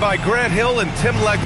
by Grant Hill and Tim Leg.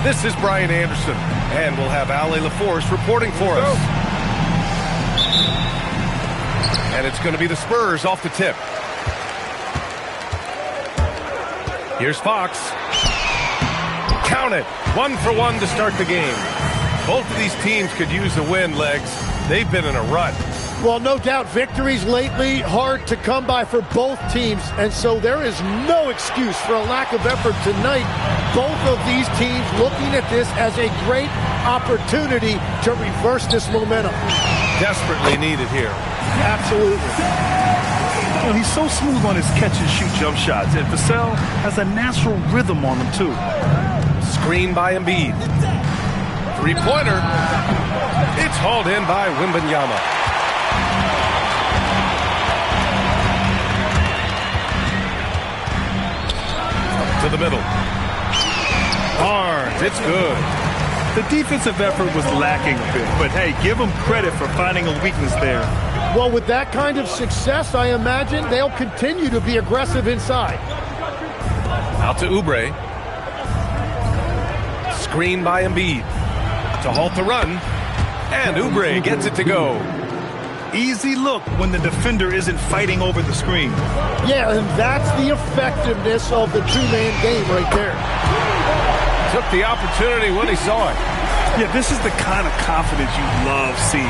This is Brian Anderson, and we'll have Ali LaForce reporting for us. And it's going to be the Spurs off the tip. Here's Fox. Count it. 1 for 1 to start the game. Both of these teams could use a win, Legs. They've been in a rut. Well, no doubt victories lately hard to come by for both teams, and so there is no excuse for a lack of effort tonight. Both of these teams looking at this as a great opportunity to reverse this momentum. Desperately needed here. Absolutely. You know, he's so smooth on his catch-and-shoot jump shots, and Vassell has a natural rhythm on them, too. Screen by Embiid. Three-pointer. It's hauled in by Wembanyama. To the middle. Barnes, it's good. The defensive effort was lacking a bit, but hey, give them credit for finding a weakness there. Well, with that kind of success, I imagine they'll continue to be aggressive inside. Out to Oubre. Screen by Embiid. To halt the run. And Oubre gets it to go. Easy look when the defender isn't fighting over the screen. Yeah, and that's the effectiveness of the two-man game right there. Took the opportunity when he saw it. Yeah, this is the kind of confidence you love seeing.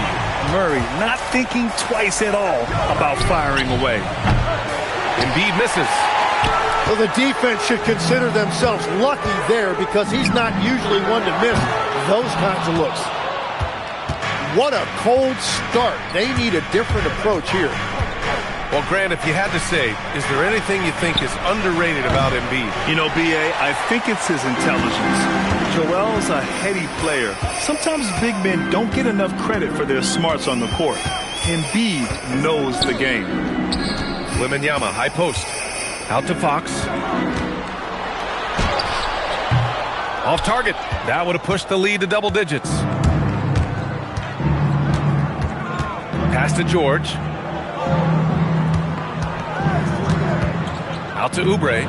Murray not thinking twice at all about firing away. Embiid misses. Well, the defense should consider themselves lucky there because he's not usually one to miss those kinds of looks. What a cold start. They need a different approach here. Well, Grant, if you had to say, is there anything you think is underrated about Embiid? You know, B.A., I think it's his intelligence. Joel's a heady player. Sometimes big men don't get enough credit for their smarts on the court. Embiid knows the game. Wembanyama, high post. Out to Fox. Off target. That would have pushed the lead to double digits. Pass to George. Out to Oubre.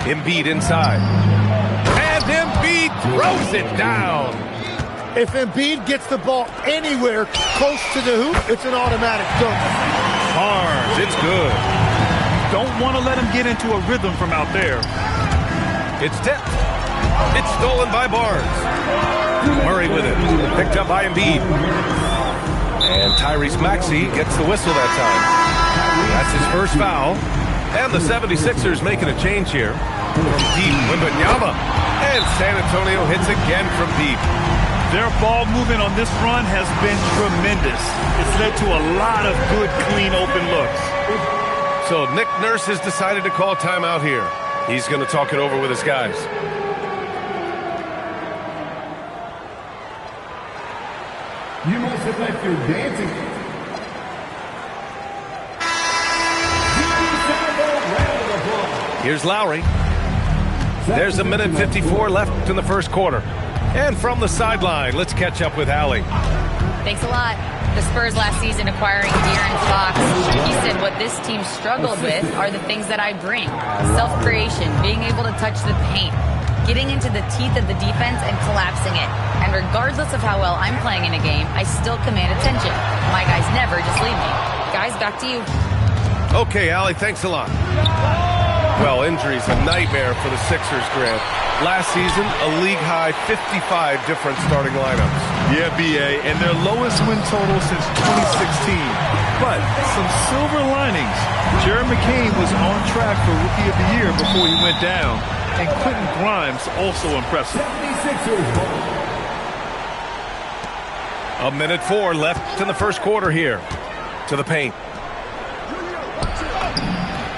Embiid inside. And Embiid throws it down. If Embiid gets the ball anywhere close to the hoop, it's an automatic dunk. Barnes, it's good. Don't want to let him get into a rhythm from out there. It's tipped. It's stolen by Barnes. Murray with it. Picked up by Embiid. And Tyrese Maxey gets the whistle that time. That's his first foul. And the 76ers making a change here. From deep, Wembanyama. And San Antonio hits again from deep. Their ball movement on this run has been tremendous. It's led to a lot of good, clean, open looks. So Nick Nurse has decided to call timeout here. He's going to talk it over with his guys. You must have left your dancing. Here's Lowry. There's 1:54 left in the first quarter. And from the sideline, let's catch up with Ali. Thanks a lot. The Spurs last season acquiring De'Aaron Fox. He said what this team struggled with are the things that I bring. Self-creation, being able to touch the paint, getting into the teeth of the defense and collapsing it. And regardless of how well I'm playing in a game, I still command attention. My guys never just leave me. Guys, back to you. Okay, Ali, thanks a lot. Well, injuries a nightmare for the Sixers, Grant. Last season, a league-high 55 different starting lineups. Yeah, B.A., and their lowest win total since 2016. But some silver linings. Jared McCain was on track for Rookie of the Year before he went down, and Quentin Grimes also impressive. 76ers. A minute 4 left in the first quarter here. To the paint.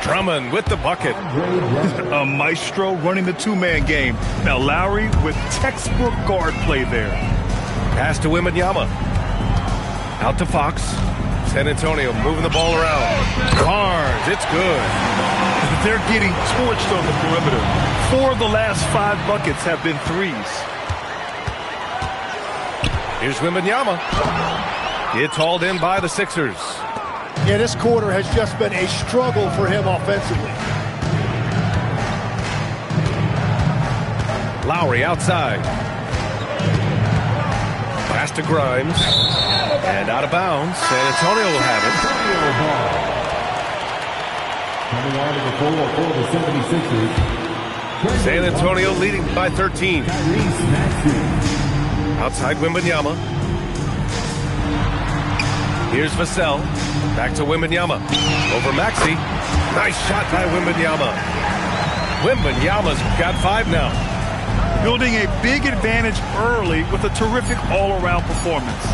Drummond with the bucket. A maestro running the two-man game. Now Lowry with textbook guard play there. Pass to Wembanyama. Out to Fox. San Antonio moving the ball around. Barnes, it's good. They're getting torched on the perimeter. 4 of the last 5 buckets have been threes. Here's Wembanyama. It's hauled in by the Sixers. Yeah, this quarter has just been a struggle for him offensively. Lowry outside. Pass to Grimes. And out of bounds. San Antonio will have it. Coming out of the floor for the 76ers. San Antonio leading by 13. Outside Wembanyama. Here's Vassell. Back to Wembanyama. Over Maxey. Nice shot by Wembanyama. Wembanyama's got 5 now. Building a big advantage early with a terrific all-around performance.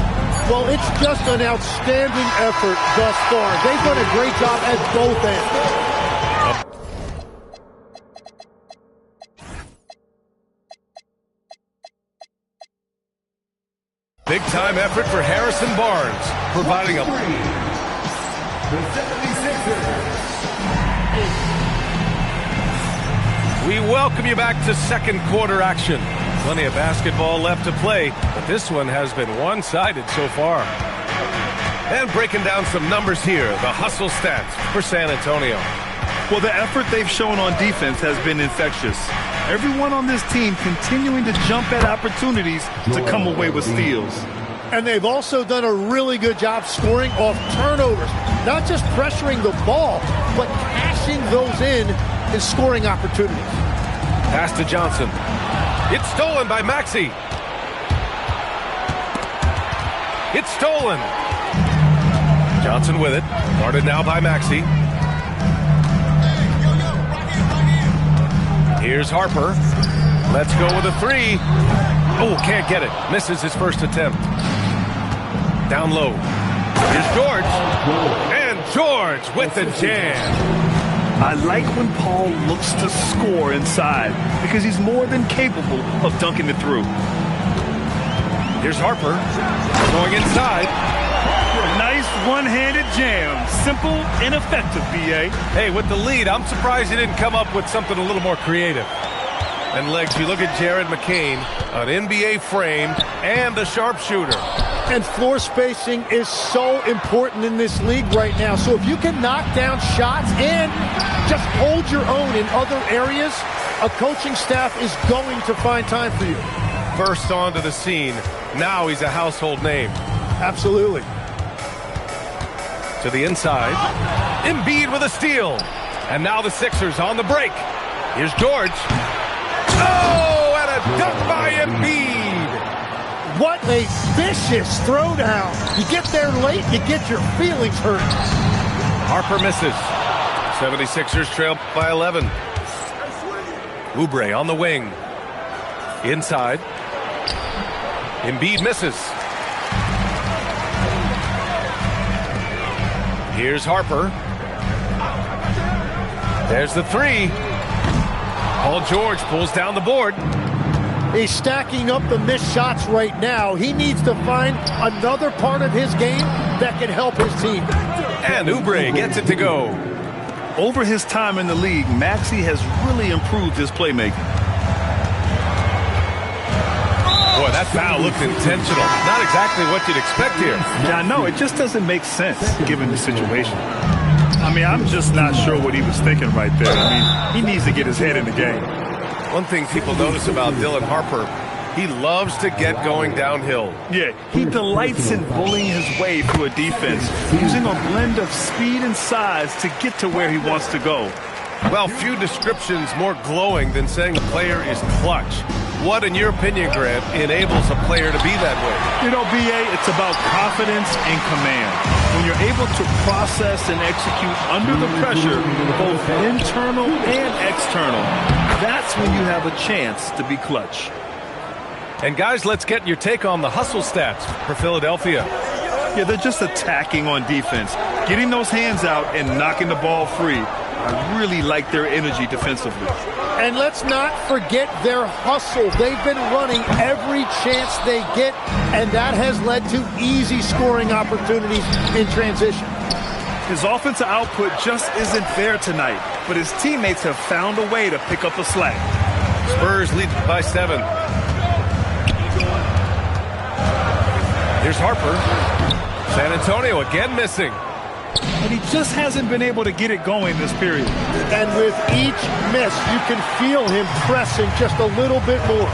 Well, it's just an outstanding effort thus far. They've done a great job at both ends. Big-time effort for Harrison Barnes, providing a... The 76ers. We welcome you back to second quarter action. Plenty of basketball left to play, but this one has been one-sided so far. And breaking down some numbers here, the hustle stats for San Antonio. Well, the effort they've shown on defense has been infectious. Everyone on this team continuing to jump at opportunities to come away with steals. And they've also done a really good job scoring off turnovers. Not just pressuring the ball, but cashing those in and scoring opportunities. Pass to Johnson. It's stolen by Maxey. It's stolen. Johnson with it. Guarded now by Maxey. Here's Harper. Let's go with a 3. Oh, can't get it. Misses his first attempt. Down low. Here's George. And George with the jam. I like when Paul looks to score inside because he's more than capable of dunking it through. Here's Harper. Going inside. Nice one-handed jam. Simple and effective, B.A. Hey, with the lead, I'm surprised he didn't come up with something a little more creative. And legs, you look at Jared McCain, an NBA frame and a sharpshooter. And floor spacing is so important in this league right now. So if you can knock down shots and just hold your own in other areas, a coaching staff is going to find time for you. Burst onto the scene. Now he's a household name. Absolutely. To the inside. Embiid with a steal. And now the Sixers on the break. Here's George. Oh, and a dunk by Embiid. What a vicious throwdown. You get there late, you get your feelings hurt. Harper misses. 76ers trail by 11. Oubre on the wing. Inside. Embiid misses. Here's Harper. There's the 3. Paul George pulls down the board. He's stacking up the missed shots right now. He needs to find another part of his game that can help his team. And Oubre gets it to go. Over his time in the league, Maxey has really improved his playmaking. Boy, that foul looked intentional. Not exactly what you'd expect here. Yeah, I know. It just doesn't make sense given the situation. I mean, I'm just not sure what he was thinking right there. I mean, he needs to get his head in the game. One thing people notice about Dylan Harper, he loves to get going downhill. Yeah, he delights in bullying his way through a defense, using a blend of speed and size to get to where he wants to go. Well, few descriptions more glowing than saying a player is clutch. What, in your opinion, Grant, enables a player to be that way? You know, B.A., it's about confidence and command. When you're able to process and execute under the pressure, both internal and external, that's when you have a chance to be clutch. And guys, let's get your take on the hustle stats for Philadelphia. Yeah, they're just attacking on defense, getting those hands out and knocking the ball free. I really like their energy defensively. And let's not forget their hustle. They've been running every chance they get, and that has led to easy scoring opportunities in transition. His offensive output just isn't there tonight, but his teammates have found a way to pick up the slack. Spurs lead by 7. Here's Harper. San Antonio again missing. And he just hasn't been able to get it going this period. And with each miss, you can feel him pressing just a little bit more.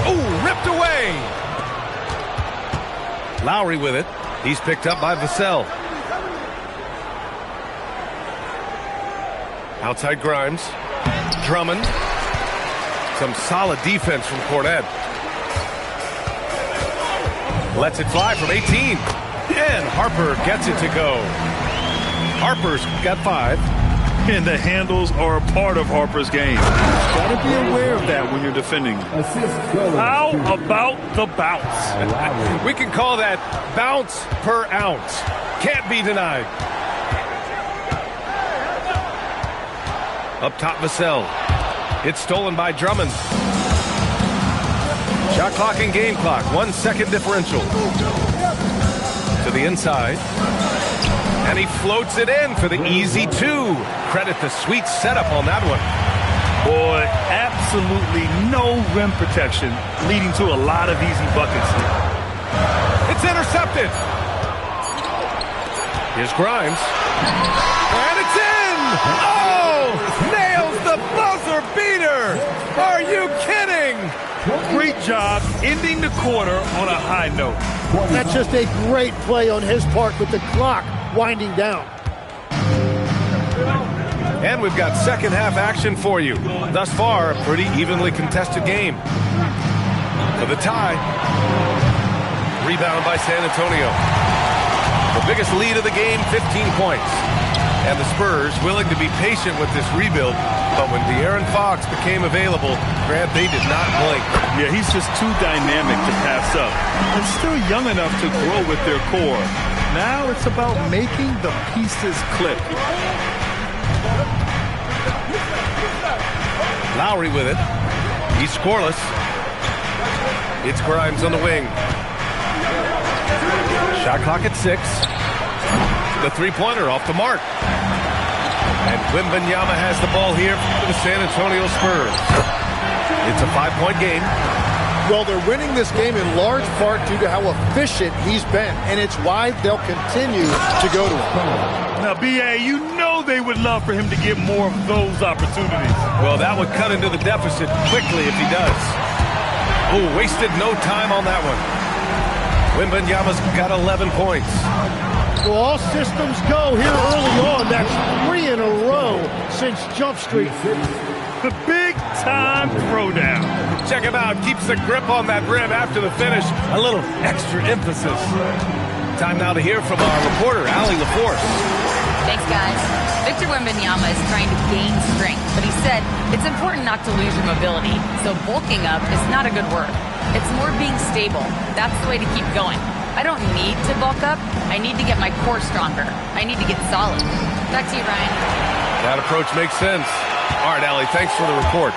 Ooh, ripped away. Lowry with it. He's picked up by Vassell. Outside Grimes. Drummond. Some solid defense from Cornet. Lets it fly from 18. And Harper gets it to go. Harper's got 5. And the handles are a part of Harper's game. Got to be aware of that when you're defending. How about the bounce? We can call that bounce per ounce. Can't be denied. Up top, Vassell. It's stolen by Drummond. Shot clock and game clock. 1 second differential. To the inside. And he floats it in for the easy 2. Credit the sweet setup on that one. Boy, absolutely no rim protection, leading to a lot of easy buckets here. It's intercepted. Here's Grimes. And it's in! Oh! Nails the buzzer beater! Are you kidding? Great job ending the quarter on a high note. That's just a great play on his part with the clock winding down. And we've got second half action for you. Thus far, a pretty evenly contested game. For the tie. Rebound by San Antonio. The biggest lead of the game, 15 points. And the Spurs willing to be patient with this rebuild, but when De'Aaron Fox became available, Grant, they did not blink. Yeah, he's just too dynamic to pass up. And still young enough to grow with their core. Now it's about making the pieces click. Lowry with it. He's scoreless. It's Grimes on the wing. Shot clock at 6. The three-pointer off the mark. And Wembanyama has the ball here for the San Antonio Spurs. It's a 5-point game. Well, they're winning this game in large part due to how efficient he's been, and it's why they'll continue to go to him. Now, B.A., you know they would love for him to get more of those opportunities. Well, that would cut into the deficit quickly if he does. Oh, wasted no time on that one. Wembanyama's got 11 points. Well, all systems go here early on. That's 3 in a row since Jump Street. The big-time throwdown. Check him out. Keeps the grip on that rim after the finish. A little extra emphasis. Time now to hear from our reporter, Allie LaForce. Thanks, guys. Victor Wembanyama is trying to gain strength, but he said it's important not to lose your mobility. So bulking up is not a good word. It's more being stable. That's the way to keep going. I don't need to bulk up. I need to get my core stronger. I need to get solid. Back to you, Ryan. That approach makes sense. All right, Allie, thanks for the report.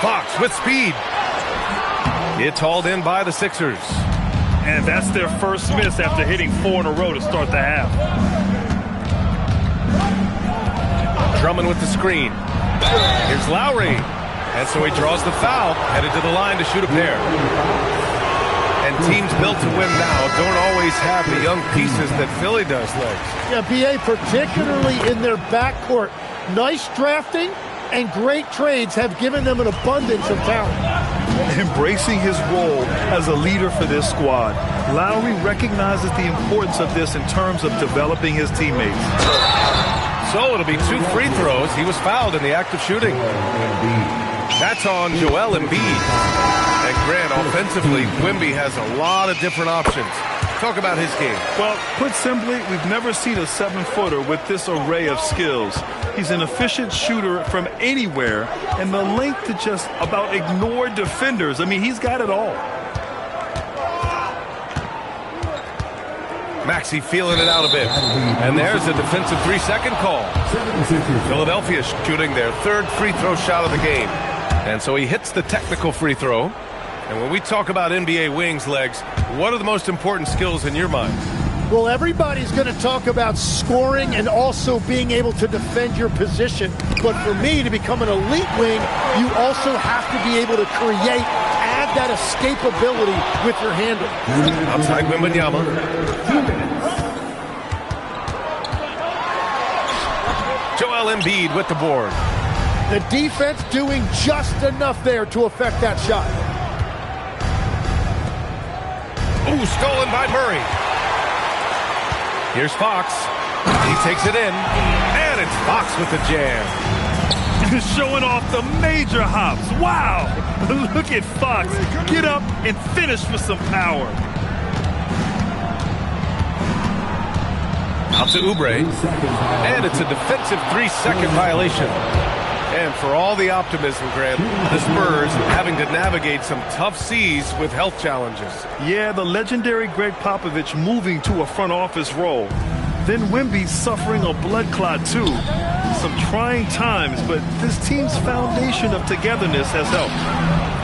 Fox with speed. It's hauled in by the Sixers. And that's their first miss after hitting 4 in a row to start the half. Drummond with the screen. Here's Lowry. And so he draws the foul, headed to the line to shoot a pair. And teams built to win now don't always have the young pieces that Philly does, Legs. Yeah, BA, particularly in their backcourt. Nice drafting and great trades have given them an abundance of talent. Embracing his role as a leader for this squad, Lowry recognizes the importance of this in terms of developing his teammates. So it'll be 2 free throws. He was fouled in the act of shooting. That's on Joel Embiid. And Grant, offensively, Wemby has a lot of different options. Talk about his game. Well, put simply, we've never seen a 7-footer with this array of skills. He's an efficient shooter from anywhere, and the length to just about ignore defenders. I mean, he's got it all. Maxey feeling it out a bit. And there's a defensive 3-second call. Philadelphia shooting their 3rd free throw shot of the game. And so he hits the technical free throw. And when we talk about NBA wings, Legs, what are the most important skills in your mind? Well, everybody's going to talk about scoring and also being able to defend your position. But for me, to become an elite wing, you also have to be able to create, add that escapability with your handle. Outside Wembanyama. Joel Embiid with the board. The defense doing just enough there to affect that shot. Ooh, stolen by Murray. Here's Fox. He takes it in. And it's Fox with the jam. Showing off the major hops. Wow. Look at Fox. Get up and finish with some power. Out to Oubre. And it's a defensive 3-second violation. And for all the optimism, Grant, the Spurs having to navigate some tough seas with health challenges. Yeah, the legendary Greg Popovich moving to a front office role. Then Wemby suffering a blood clot too. Some trying times, but this team's foundation of togetherness has helped.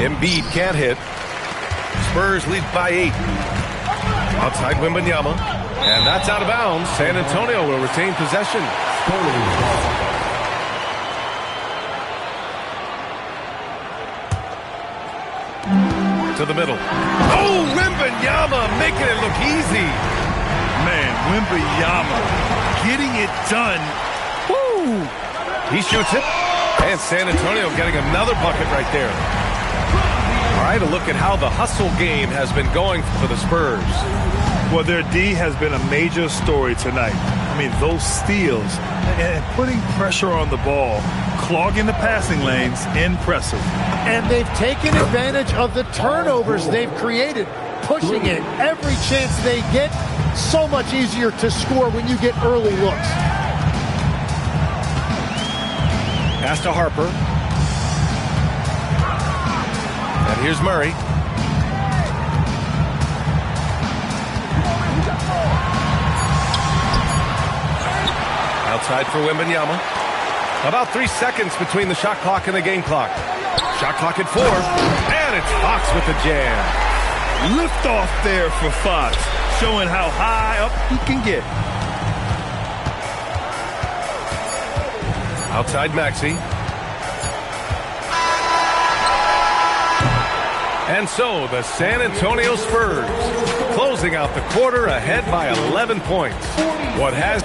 Embiid can't hit. Spurs lead by 8. Outside Wembanyama. And that's out of bounds. San Antonio will retain possession. To the middle. Oh, Wembanyama making it look easy. Man, Wembanyama getting it done. Woo! He shoots it. And San Antonio getting another bucket right there. All right, a look at how the hustle game has been going for the Spurs. Well, their D has been a major story tonight. I mean, those steals and putting pressure on the ball, clogging the passing lanes, impressive. And they've taken advantage of the turnovers they've created, pushing it every chance they get. So much easier to score when you get early looks. Pass to Harper. And here's Murray. Outside for Wembanyama. About 3 seconds between the shot clock and the game clock. Shot clock at 4. And it's Fox with the jam. Lift off there for Fox, showing how high up he can get. Outside Maxey. And so the San Antonio Spurs closing out the quarter ahead by 11 points. What has...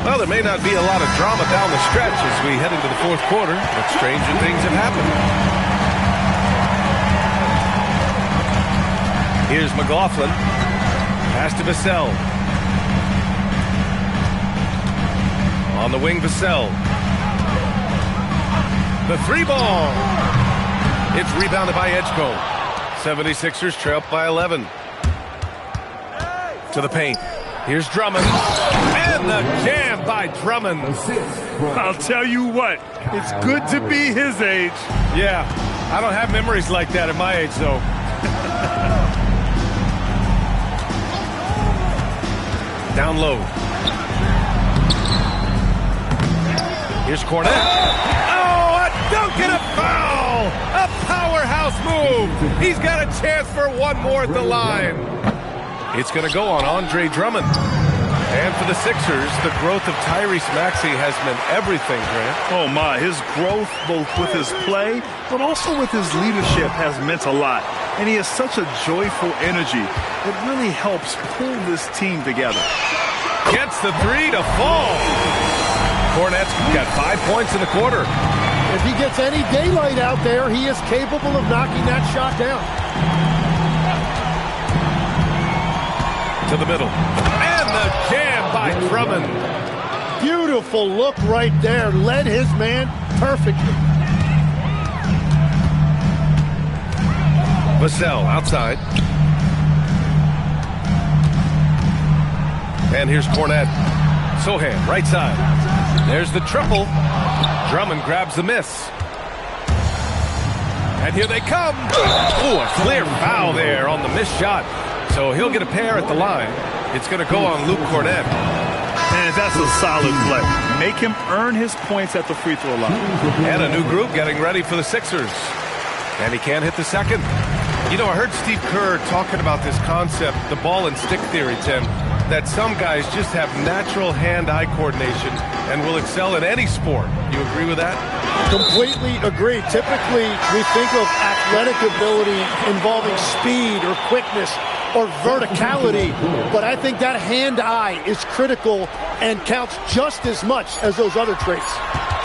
Well, there may not be a lot of drama down the stretch as we head into the 4th quarter, but stranger things have happened. Here's McLaughlin. Pass to Vassell. On the wing, Vassell. The 3-ball. It's rebounded by Edgecombe. 76ers trail up by 11. To the paint. Here's Drummond. And the jam by Drummond. I'll tell you what, it's good to be his age. Yeah, I don't have memories like that at my age, though. Down low. Here's Cornette. Oh, a dunk and a foul! A powerhouse move! He's got a chance for one more at the line. It's going to go on Andre Drummond. And for the Sixers, the growth of Tyrese Maxey has meant everything, Grant. Oh, my. His growth, both with his play, but also with his leadership, has meant a lot. And he has such a joyful energy. It really helps pull this team together. Gets the 3 to fall. Cornette's got 5 points in the quarter. If he gets any daylight out there, he is capable of knocking that shot down. To the middle. And the jam by Drummond. Beautiful look right there. Led his man perfectly. Vassell outside. And here's Cornette. Sochan, right side. There's the triple. Drummond grabs the miss. And here they come. Oh, a clear foul there on the missed shot. So he'll get a pair at the line. It's going to go on Luke Cornette. And that's a solid play. Make him earn his points at the free throw line. And a new group getting ready for the Sixers. And he can't hit the second. You know, I heard Steve Kerr talking about this concept, the ball and stick theory, Tim, that some guys just have natural hand-eye coordination and will excel in any sport. You agree with that? Completely agree. Typically, we think of athletic ability involving speed or quickness or verticality, but I think that hand-eye is critical and counts just as much as those other traits.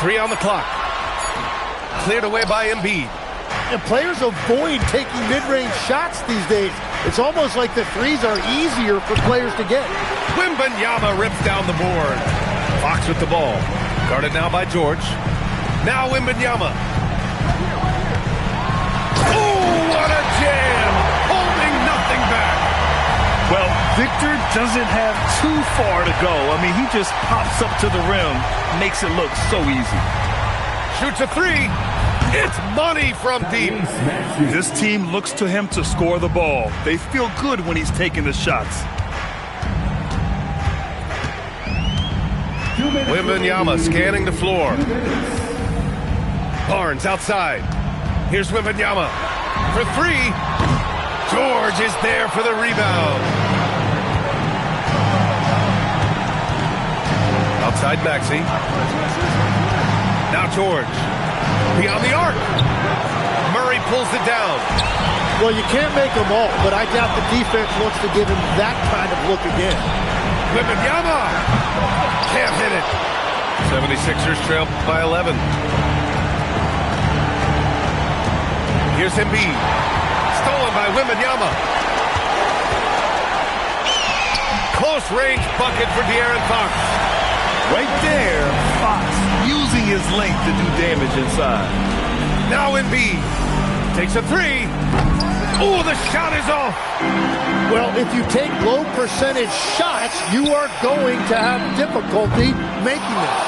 3 on the clock. Cleared away by Embiid. And players avoid taking mid-range shots these days. It's almost like the threes are easier for players to get. Wembanyama rips down the board. Fox with the ball. Guarded now by George. Now Wembanyama. Oh, what a jam! Holding nothing back. Well, Victor doesn't have too far to go. I mean, he just pops up to the rim, makes it look so easy. Shoots a 3. It's money from deep. This team looks to him to score the ball. They feel good when he's taking the shots. Wembanyama scanning the floor. Barnes outside. Here's Wembanyama for 3. George is there for the rebound. Outside Maxey. Now George. Beyond the arc. Murray pulls it down. Well, you can't make them all, but I doubt the defense wants to give him that kind of look again. Wembanyama can't hit it. 76ers trail by 11. Here's Embiid. Stolen by Wembanyama. Close range bucket for De'Aaron Fox. Right there, Fox using his length to do damage inside. Now Embiid takes a 3. Oh, the shot is off. Well, if you take low percentage shots, you are going to have difficulty making them.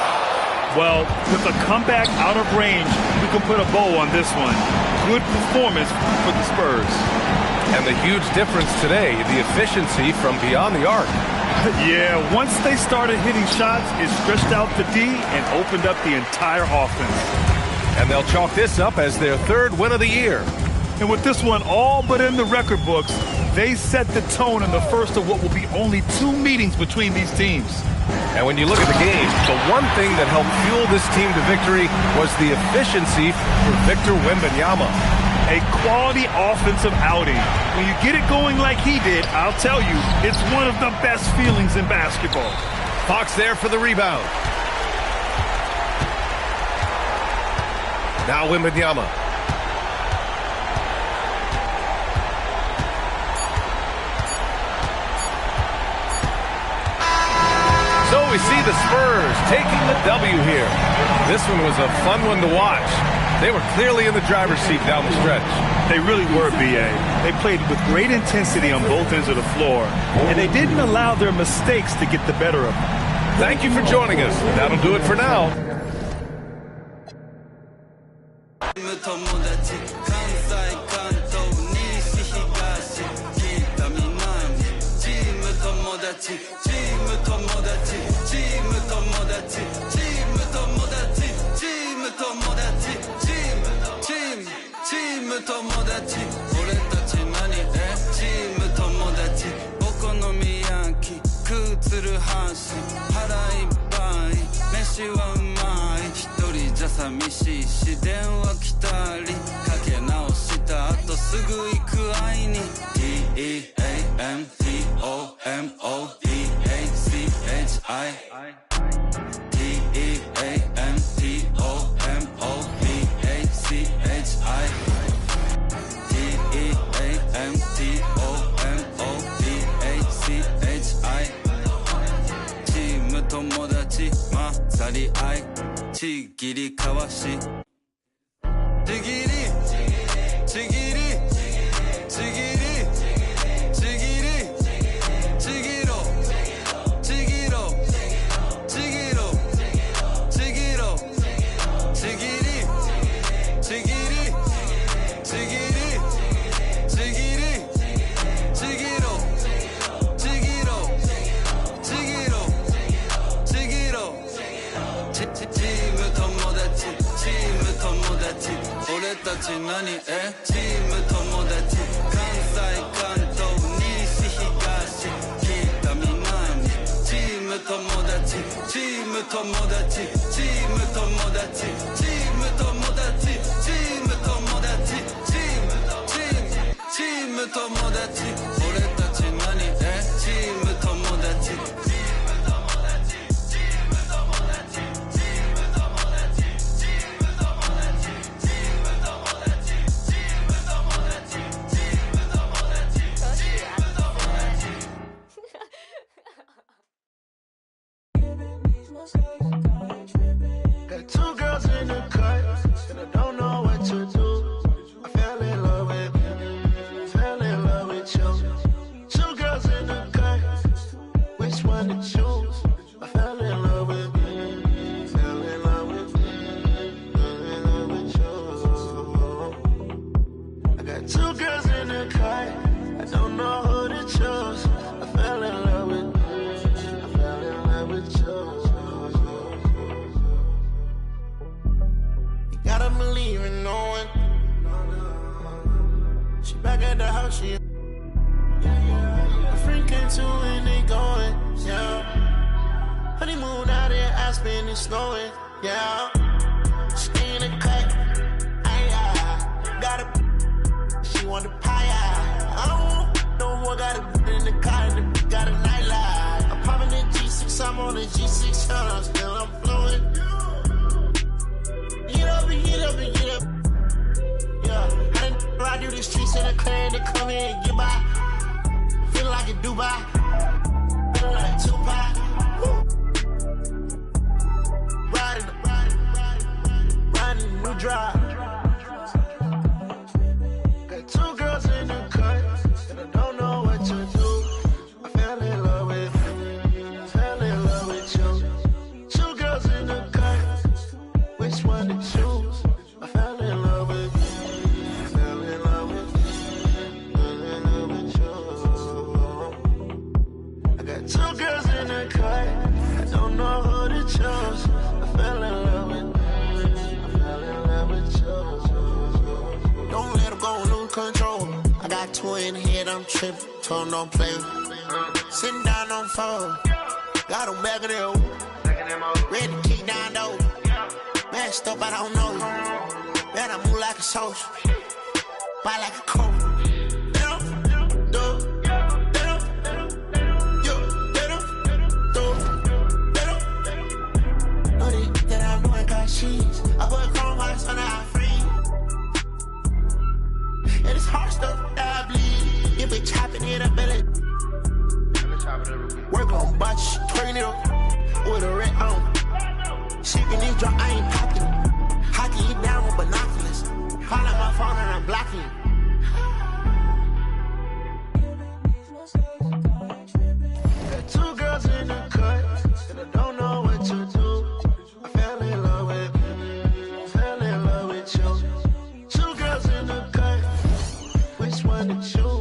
Well, with a comeback out of range, we can put a bow on this one. Good performance for the Spurs. And the huge difference today, the efficiency from beyond the arc. Yeah, once they started hitting shots, it stretched out the D and opened up the entire offense. And they'll chalk this up as their 3rd win of the year. And with this one all but in the record books, they set the tone in the first of what will be only 2 meetings between these teams. And when you look at the game, the one thing that helped fuel this team to victory was the efficiency for Victor Wembanyama. A quality offensive outing. When you get it going like he did, I'll tell you, it's one of the best feelings in basketball. Fox there for the rebound. Now Wembanyama. So we see the Spurs taking the W here. This one was a fun one to watch. They were clearly in the driver's seat down the stretch. They really were, B.A. They played with great intensity on both ends of the floor, and they didn't allow their mistakes to get the better of them. Thank you for joining us. That'll do it for now. DEAMTOMODACHI り合いちぎり交わしちぎりちぎりちぎりちぎりちぎろちぎろちぎろちぎろちぎりちぎりちぎりちぎりちぎろちぎろちぎろちぎろチーム友達チーム友達俺たち何チーム友達関西関東西東北南チーム友達チーム友達チーム友達チーム友達チーム友達チーム友達俺たち何チーム友達Got two girls in the cut, and I don't know what to do. I fell in love with you. Two girls in the cut, which one to choose? I fell in love with you. Fell in love with you. Fell in love with you. I got two girls in the cut, I don't know who to choose. I fell in love with you. I fell in love with you. Gotta believe in no one. She back at the house, she. A friend came to and they going, yeah. Honeymoon out in Aspen, it's snowing, yeah. She in the cut, got a. She want the pie, I don't want no more. Got a in the car, and got a nightlife. I'm popping the G6, I'm on the G6, I'm still I'm flowing. Get up and get up and get up. Yeah, I didn't ride through the streets in a clan to come in and get by. Feel like a Dubai, feel like Tupac. Riding a new drive. Got two girls in the cut, and I don't know what to do. I fell in love with you, fell in love with you. Two girls in the cut. Which one to choose? I fell in love with you. Fell in love with you. Fell in love with you. I got two girls in the cut. I don't know who to choose. I fell in love with you. I fell in love with you. Don't let them go, lose control. I got two in the head, I'm tripping. Told them don't play. Sitting down on phone. Got them back of them. Ready to kick down though. Messed up, I don't know you. Man, I move like a soldier. Buy like a coat. Know that I'm doing got cheese. I put chrome hearts on our free. And it's hard stuff that I bleed. You be chopping it up, belly. Work on botch, turn it up with a red on. Shaking this drum, I ain't popping. Hocking you down with binoculars. Call out my phone and I'm blocking you. Got two girls in the cut, and I don't know what to do. I fell in love with you, fell in love with you. Two girls in the cut, which one to choose?